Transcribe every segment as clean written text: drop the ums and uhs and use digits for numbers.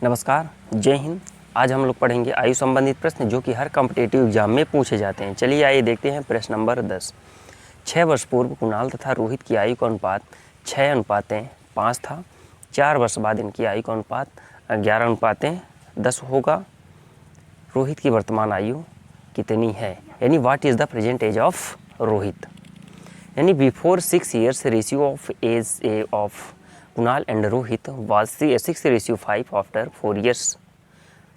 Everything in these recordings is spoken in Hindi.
नमस्कार, जय हिंद। आज हम लोग पढ़ेंगे आयु संबंधित प्रश्न जो कि हर कॉम्पिटिटिव एग्जाम में पूछे जाते हैं। चलिए आइए देखते हैं प्रश्न नंबर 10। 6 वर्ष पूर्व कुणाल तथा रोहित की आयु का अनुपात 6:5 था। 4 वर्ष बाद इनकी आयु का अनुपात 11:10 होगा। रोहित की वर्तमान आयु कितनी है? यानी what is the present age of Rohit. यानी before 6 years ratio of age of Kunal and Rohit was 6:5 after 4 years.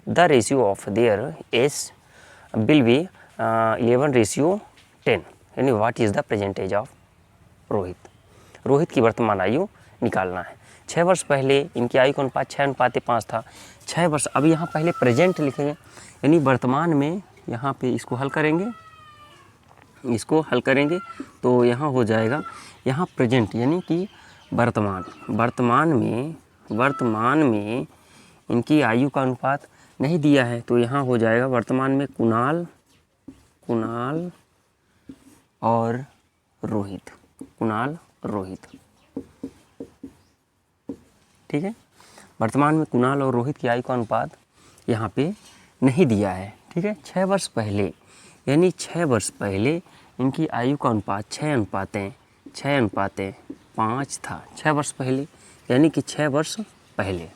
The ratio of their age will be 11:10. यानी what is the present age of Rohit. Rohit की वर्तमान आयु निकालना है। 6 वर्ष पहले इनकी आयु का अनुपात 6:5 था। 6 वर्ष, अब यहाँ पहले प्रेजेंट लिखेंगे, यानी वर्तमान में यहाँ पे इसको हल करेंगे तो यहाँ हो जाएगा, यहाँ प्रेजेंट यानी कि वर्तमान में इनकी आयु का अनुपात नहीं दिया है, तो यहाँ हो जाएगा वर्तमान में कुणाल और रोहित। ठीक है, वर्तमान में कुणाल और रोहित की आयु का अनुपात यहाँ पे नहीं दिया है। ठीक है, 6 वर्ष पहले, यानी 6 वर्ष पहले इनकी आयु का अनुपात 6:5 था। 6 वर्ष पहले यानी कि 6 वर्ष पहले।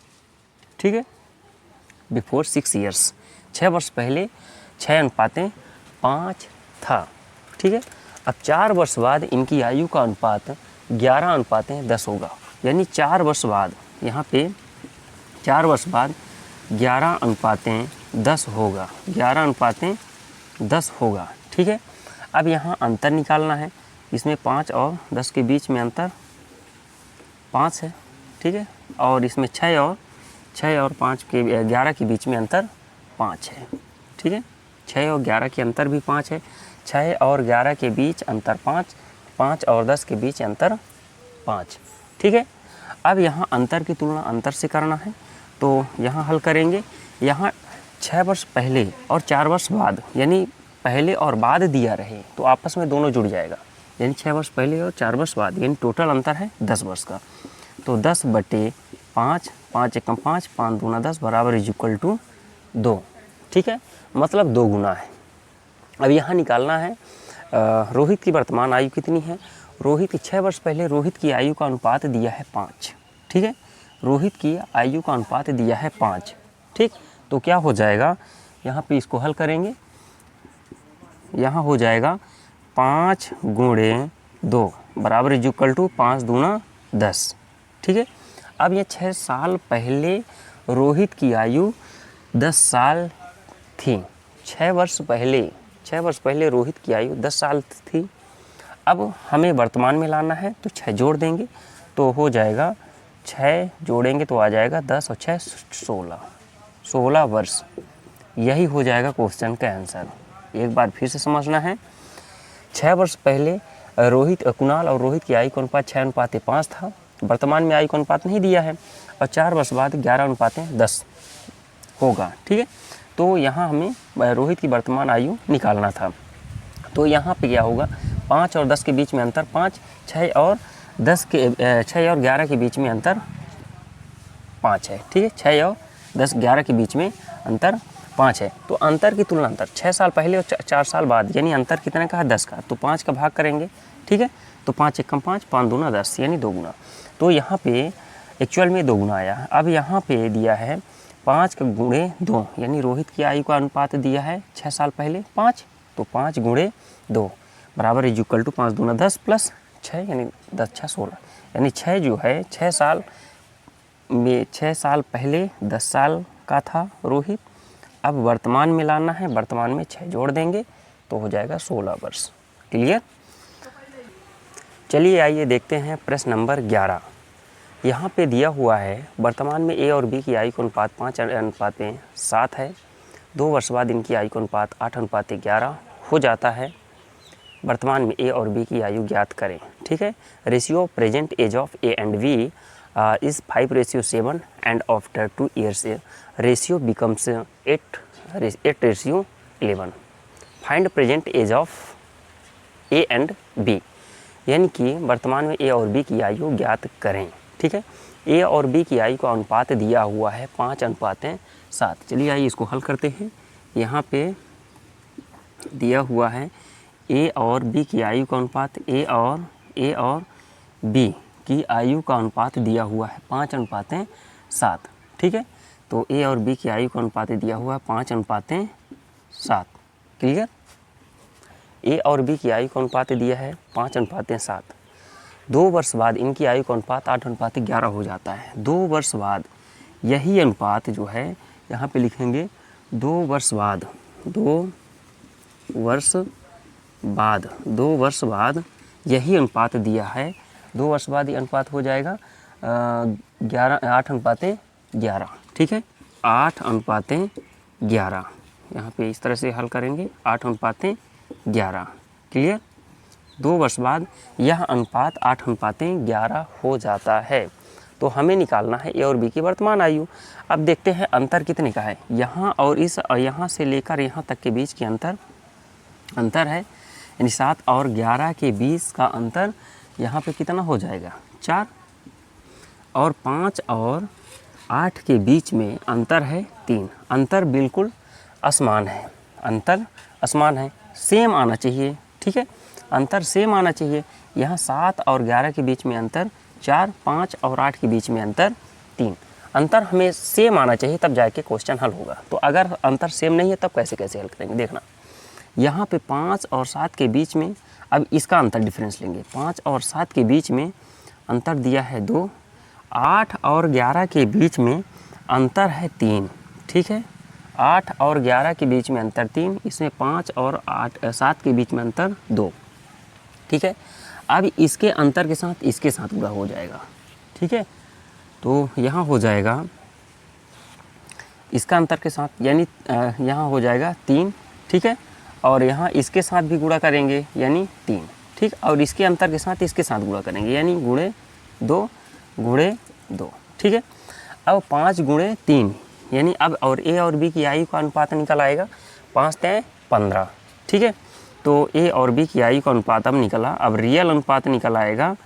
ठीक है, बिफोर 6 years, 6 वर्ष पहले 6:5 था। ठीक है, अब 4 वर्ष बाद इनकी आयु का अनुपात 11:10 होगा। यानी 4 वर्ष बाद, यहाँ पे 4 वर्ष बाद 11:10 होगा। 11:10 होगा। ठीक है, अब यहाँ अंतर निकालना है। इसमें 5 और 10 के बीच में अंतर 5 है। ठीक है, और इसमें 6 और 5 के 11 के बीच में अंतर 5 है। ठीक है, 6 और 11 के अंतर भी 5 है। 6 और 11 के बीच अंतर 5, 5 और 10 के बीच अंतर 5। ठीक है, अब यहाँ अंतर की तुलना अंतर से करना है, तो यहाँ हल करेंगे। यहाँ 6 वर्ष पहले और 4 वर्ष बाद, यानी पहले और बाद दिया रहे तो आपस में दोनों जुड़ जाएगा। यानी 6 वर्ष पहले और 4 वर्ष बाद, यानी टोटल अंतर है 10 वर्ष का। तो 10/5, 5 एकम 5, 5 दूना 10 बराबर = 2। ठीक है, मतलब 2 गुना है। अब यहाँ निकालना है रोहित की वर्तमान आयु कितनी है। रोहित की 6 वर्ष पहले रोहित की आयु का अनुपात दिया है 5। ठीक है, रोहित की आयु का अनुपात दिया है 5। ठीक, तो क्या हो जाएगा, यहाँ पे इसको हल करेंगे। यहाँ हो जाएगा 5 × 2 बराबर = 5 दूना 10। ठीक है, अब ये 6 साल पहले रोहित की आयु 10 साल थी। 6 वर्ष पहले रोहित की आयु 10 साल थी। अब हमें वर्तमान में लाना है, तो 6 जोड़ देंगे तो हो जाएगा, 6 जोड़ेंगे तो आ जाएगा 10 और 6 16 वर्ष। यही हो जाएगा क्वेश्चन का आंसर। एक बार फिर से समझना है। 6 वर्ष पहले कुणाल और रोहित की आयु का अनुपात 6:5 था। वर्तमान में आयु का अनुपात नहीं दिया है, और 4 वर्ष बाद 11:10 होगा। ठीक है, तो यहाँ हमें रोहित की वर्तमान आयु निकालना था। तो यहाँ पे क्या होगा, 5 और 10 के बीच में अंतर 5, 6 और 11 के बीच में अंतर 5 है। ठीक है, 6 और 10, 11 के बीच में अंतर 5 है। तो अंतर की तुलना 6 साल पहले और 4 साल बाद, यानी अंतर कितने का है, 10 का। तो 5 का भाग करेंगे। ठीक है, तो 5 एकम 5, 5 दूना 10, यानी 2 गुना। तो यहाँ पे एक्चुअल में 2 गुना आया। अब यहाँ पे दिया है 5 × 2, यानी रोहित की आयु का अनुपात दिया है 6 साल पहले 5, तो 5 × 2 बराबर = 5 दूना 10 प्लस 6, यानी 10 6 16, यानी 6 जो है 6 साल पहले 10 साल का था रोहित। अब वर्तमान में लाना है, वर्तमान में 6 जोड़ देंगे तो हो जाएगा 16 वर्ष। क्लियर। चलिए आइए देखते हैं प्रश्न नंबर 11। यहाँ पे दिया हुआ है वर्तमान में ए और बी की आयु का अनुपात 5:7 है। 2 वर्ष बाद इनकी आयु का अनुपात 8:11 हो जाता है। वर्तमान में ए और बी की आयु ज्ञात करें। ठीक है, ratio present age of A and B is 5:7 and after 2 years ratio becomes 8:11। Find present age of A and B, यानी कि वर्तमान में ए और बी की आयु ज्ञात करें। ठीक है, ए और बी की आयु का अनुपात दिया हुआ है 5:7। चलिए आइए इसको हल करते हैं। यहाँ पे दिया हुआ है ए और बी की आयु का अनुपात, ए और बी की आयु का अनुपात दिया हुआ है 5:7। ठीक है, तो ए और बी की आयु का अनुपात दिया हुआ है 5:7। क्लियर। ए और बी की आयु का अनुपात दिया है 5:7। 2 वर्ष बाद इनकी आयु का अनुपात 8:11 हो जाता है। 2 वर्ष बाद यही अनुपात जो है यहाँ पे लिखेंगे 2 वर्ष बाद, 2 वर्ष बाद यही अनुपात दिया है। 2 वर्ष बाद ये अनुपात हो जाएगा 8:11। ठीक है, 8:11 यहाँ पे इस तरह से हल करेंगे 8:11। क्लियर। 2 वर्ष बाद यह अनुपात 8:11 हो जाता है। तो हमें निकालना है ए और बी की वर्तमान आयु। अब देखते हैं अंतर कितने का है। यहाँ और यहाँ से लेकर यहाँ तक के बीच की अंतर है, यानी 7 और 11 के बीच का अंतर यहाँ पे कितना हो जाएगा 4। और 5 और 8 के बीच में अंतर है 3। अंतर बिल्कुल असमान है, अंतर असमान है, सेम आना चाहिए। ठीक है, अंतर सेम आना चाहिए। यहाँ 7 और 11 के बीच में अंतर 4, 5 और 8 के बीच में अंतर 3। अंतर हमें सेम आना चाहिए, तब जाके क्वेश्चन हल होगा। तो अगर अंतर सेम नहीं है तब कैसे हल करेंगे, देखना। यहाँ पे 5 और 7 के बीच में, अब इसका अंतर डिफरेंस लेंगे। 5 और 7 के बीच में अंतर दिया है 2। 8 और 11 के बीच में अंतर है 3। ठीक है, 8 और 11 के बीच में अंतर 3, इसमें 5 और 7 के बीच में अंतर 2। ठीक है, अब इसके अंतर के साथ इसके साथ पूरा हो जाएगा। ठीक है, तो यहाँ हो जाएगा इसका अंतर के साथ, यानी यहाँ हो जाएगा 3। ठीक है, और यहाँ इसके साथ भी गुणा करेंगे यानी 3। ठीक, और इसके अंतर के साथ इसके साथ गुणा करेंगे यानी गुणे 2। ठीक है, अब 5 गुणे 3 यानी अब और ए और बी की आयु का अनुपात निकल आएगा 5 × 15। ठीक है, तो ए और बी की आयु का अनुपात अब निकला। अब रियल अनुपात निकल आएगा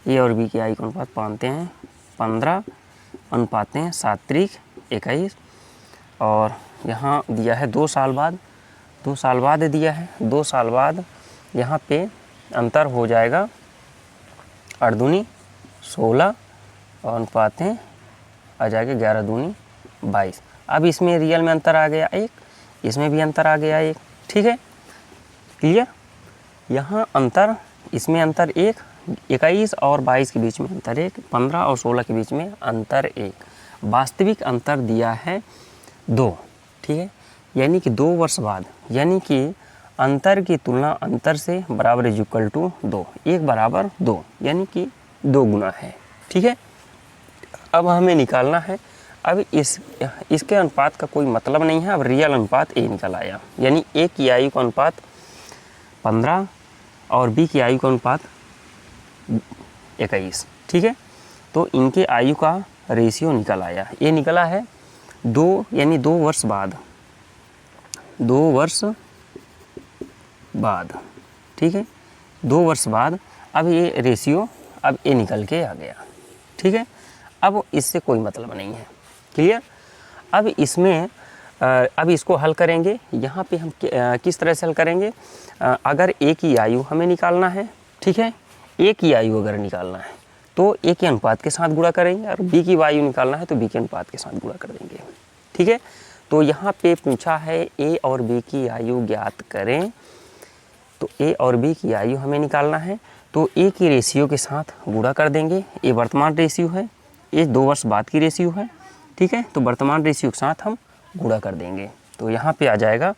ए और बी की आयु का अनुपात 5 × 15 अनुपात 7 × 21। और यहाँ दिया है 2 साल बाद, 2 साल बाद दिया है। 2 साल बाद यहाँ पे अंतर हो जाएगा 8 दूनी 16 और अनुपात आ जाएगा 11 दूनी 22। अब इसमें रियल में अंतर आ गया 1, इसमें भी अंतर आ गया 1। ठीक है, क्लियर। यहाँ अंतर, इसमें अंतर 1, 21 और 22 के बीच में अंतर 1, 15 और 16 के बीच में अंतर 1। वास्तविक अंतर दिया है 2। ठीक है, यानी कि 2 वर्ष बाद, यानी कि अंतर की तुलना अंतर से बराबर इज इक्वल टू 2, 1 बराबर 2, यानी कि 2 गुना है। ठीक है, अब हमें निकालना है। अब इसके अनुपात का कोई मतलब नहीं है। अब रियल अनुपात ए निकल आया, यानी ए की आयु का अनुपात 15 और बी की आयु का अनुपात 21। ठीक है, तो इनके आयु का रेशियो निकल आया। ये निकला है 2, यानी 2 वर्ष बाद, 2 वर्ष बाद। ठीक है, 2 वर्ष बाद अब ये रेशियो अब ये निकल के आ गया। ठीक है, अब इससे कोई मतलब नहीं है। क्लियर। अब इसमें अब इसको हल करेंगे। यहाँ पे हम किस तरह से हल करेंगे, अगर ए की आयु हमें निकालना है, ठीक है, ए की आयु अगर निकालना है तो ए के अनुपात के साथ गुणा करेंगे, और बी की आयु निकालना है तो बी के अनुपात के साथ गुणा कर देंगे। ठीक है, तो यहाँ पे पूछा है ए और बी की आयु ज्ञात करें, तो ए और बी की आयु हमें निकालना है तो ए की रेशियो के साथ गुणा कर देंगे। ए वर्तमान रेशियो है, ये 2 वर्ष बाद की रेशियो है। ठीक है, तो वर्तमान रेशियो के साथ हम गुणा कर देंगे। तो यहाँ पे आ जाएगा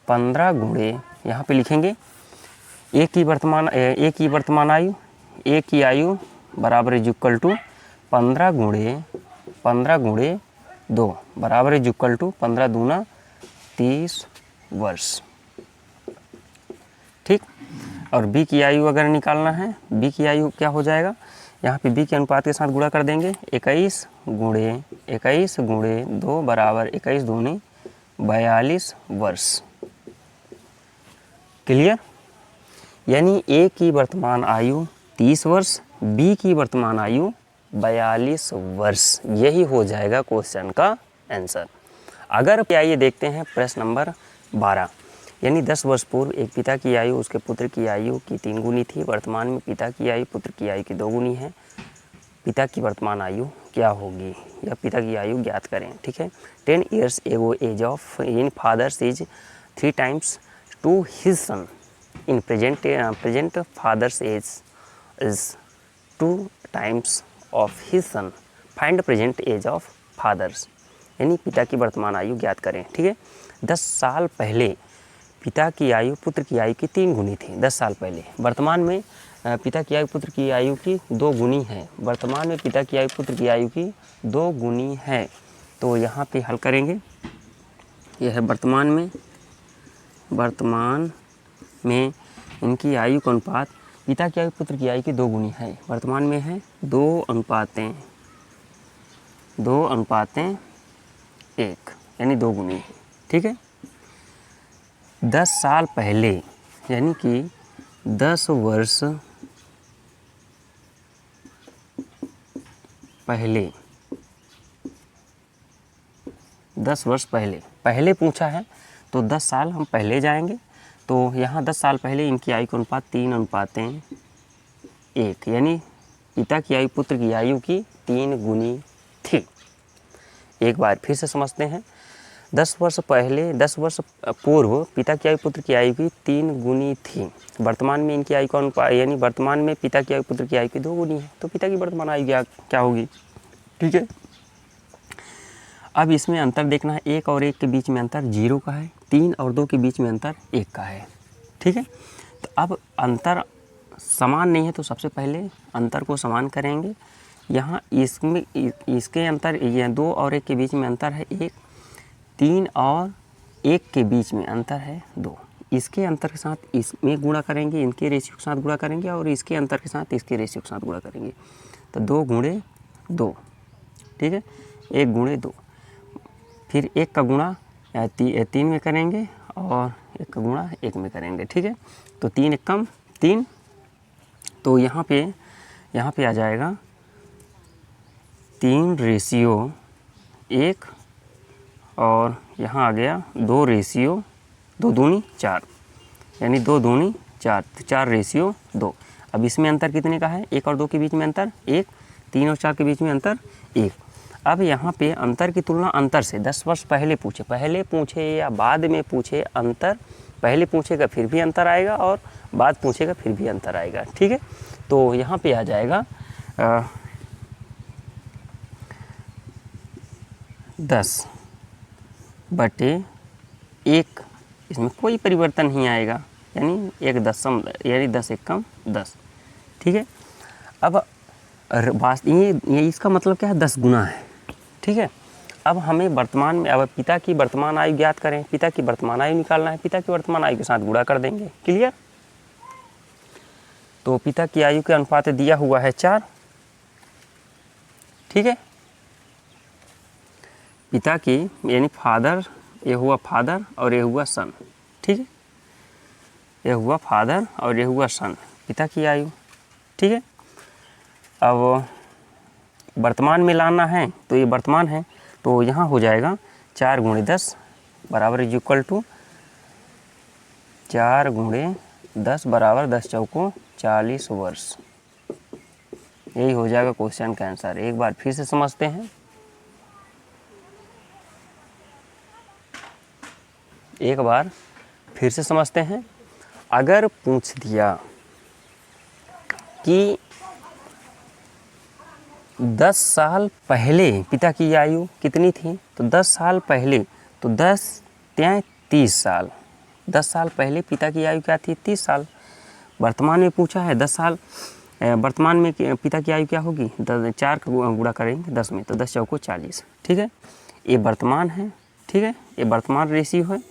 15 गुणे, यहाँ पे लिखेंगे ए की वर्तमान आयु, ए की आयु बराबर इज इक्वल टू 15 गुणे 2 बराबर इज इक्वल टू 15 दूना 30 वर्ष। ठीक, और बी की आयु अगर निकालना है, बी की आयु क्या हो जाएगा, यहाँ पे बी के अनुपात के साथ गुणा कर देंगे। 21 गुणे 2 बराबर 21 दूनी 42 वर्ष। क्लियर। यानी ए की वर्तमान आयु 30 वर्ष, बी की वर्तमान आयु 42 वर्ष। यही हो जाएगा क्वेश्चन का आंसर। अगर क्या ये देखते हैं प्रश्न नंबर 12, यानी 10 वर्ष पूर्व एक पिता की आयु उसके पुत्र की आयु की 3 गुनी थी। वर्तमान में पिता की आयु पुत्र की आयु की 2 गुनी है। पिता की वर्तमान आयु क्या होगी, या पिता की आयु ज्ञात करें। ठीक है। 10 years ago age of in fathers is 3 times to his son. In present fathers age is 2 times of his son. Find present age of fathers, यानी पिता की वर्तमान आयु ज्ञात करें। ठीक है। 10 साल पहले पिता की आयु पुत्र की आयु की 3 गुनी थी। 10 साल पहले। वर्तमान में पिता की आयु पुत्र की आयु की 2 गुनी है। वर्तमान में पिता की आयु पुत्र की आयु की 2 गुनी है। तो यहाँ पे हल करेंगे। यह है वर्तमान में इनकी आयु का अनुपात पिता की आयु पुत्र की आयु की 2 गुनी है। वर्तमान में है 2 अनुपातें 1, यानी 2 गुनी है। ठीक है। 10 साल पहले, यानी कि 10 वर्ष पहले, 10 वर्ष पहले पूछा है तो 10 साल हम पहले जाएंगे। तो यहाँ 10 साल पहले इनकी आयु का अनुपात 3 अनुपातें 1, यानी पिता की आयु पुत्र की आयु की 3 गुनी थी। एक बार फिर से समझते हैं। 10 वर्ष पूर्व पिता की आयु पुत्र की आयु की 3 गुनी थी। वर्तमान में इनकी आयु का अनुपात, यानी वर्तमान में पिता की आयु पुत्र की आयु की 2 गुनी है। तो पिता की वर्तमान आयु क्या होगी। ठीक है। अब इसमें अंतर देखना है। 1 और 1 के बीच में अंतर 0 का है। 3 और 2 के बीच में अंतर 1 का है। ठीक है। तो अब अंतर समान नहीं है तो सबसे पहले अंतर को समान करेंगे। यहाँ इसके अंतर, ये 2 और 1 के बीच में अंतर है 1। 3 और 1 के बीच में अंतर है 2। इसके अंतर के साथ इसमें गुणा करेंगे, इनके रेशियो के साथ गुणा करेंगे, और इसके अंतर के साथ इसके रेशियो के साथ गुणा करेंगे। तो 2 गुणे 2। ठीक है। 1 गुणे 2। फिर 1 का गुणा 3 में करेंगे और 1 का गुणा 1 में करेंगे। ठीक है। तो 3 1 कम 3। तो यहाँ पे आ जाएगा 3 रेशियो 1, और यहाँ आ गया 2 रेशियो 2 दूनी 4, यानी 2 दूनी 4, 4 रेशियो 2। अब इसमें अंतर कितने का है। 1 और 2 के बीच में अंतर 1, 3 और 4 के बीच में अंतर 1। अब यहाँ पे अंतर की तुलना अंतर से, 10 वर्ष पहले पूछे या बाद में पूछे, अंतर पहले पूछेगा फिर भी अंतर आएगा, और बाद पूछेगा फिर भी अंतर आएगा। ठीक है। तो यहाँ पे आ जाएगा 10/1। इसमें कोई परिवर्तन नहीं आएगा, यानी 1 दशम, यानी 10 1 कम 10। ठीक है। अब ये इसका मतलब क्या है, 10 गुना है। ठीक है। अब हमें वर्तमान में, अब पिता की वर्तमान आयु ज्ञात करें। पिता की वर्तमान आयु निकालना है। पिता की वर्तमान आयु के साथ गुणा कर देंगे। क्लियर। तो पिता की आयु के अनुपात दिया हुआ है 4। ठीक है। पिता की, यानी फादर, ये हुआ फादर और ये हुआ सन। ठीक है। ये हुआ फादर और ये हुआ सन, पिता की आयु। ठीक है। अब वर्तमान में लाना है तो ये वर्तमान है, तो यहाँ हो जाएगा 4 गुणे 10 बराबर इज इक्वल टू 4 गुणे 10 बराबर 10 चौको 40 वर्ष। यही हो जाएगा क्वेश्चन का आंसर। एक बार फिर से समझते हैं। अगर पूछ दिया कि 10 साल पहले पिता की आयु कितनी थी, तो 10 साल पहले, तो 10 त्यां 30 साल। 10 साल पहले पिता की आयु क्या थी, 30 साल। वर्तमान में पूछा है 10 साल, वर्तमान में पिता की आयु क्या होगी, 4 का गुणा करेंगे 10 में, तो 10 चौको 40। ठीक है। ये वर्तमान है। ठीक है। ये वर्तमान रेशियो है,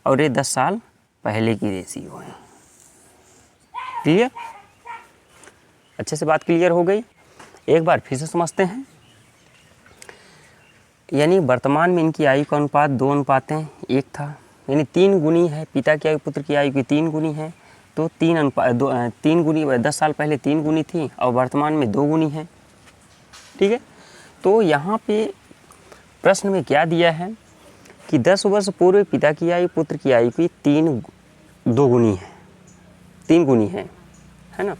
और ये 10 साल पहले की रेशियो है। क्लियर। अच्छे से बात क्लियर हो गई। एक बार फिर से समझते हैं। यानी वर्तमान में इनकी आयु का अनुपात 2 अनुपातें 1 था, यानी 3 गुनी है। पिता की आयु पुत्र की आयु की 3 गुनी है, तो 3 गुनी, 10 साल पहले 3 गुनी थी और वर्तमान में 2 गुनी है। ठीक है। तो यहाँ पे प्रश्न में क्या दिया है कि 10 वर्ष पूर्व पिता की आयु पुत्र की आयु की 3 गुनी है, 3 गुनी है ना।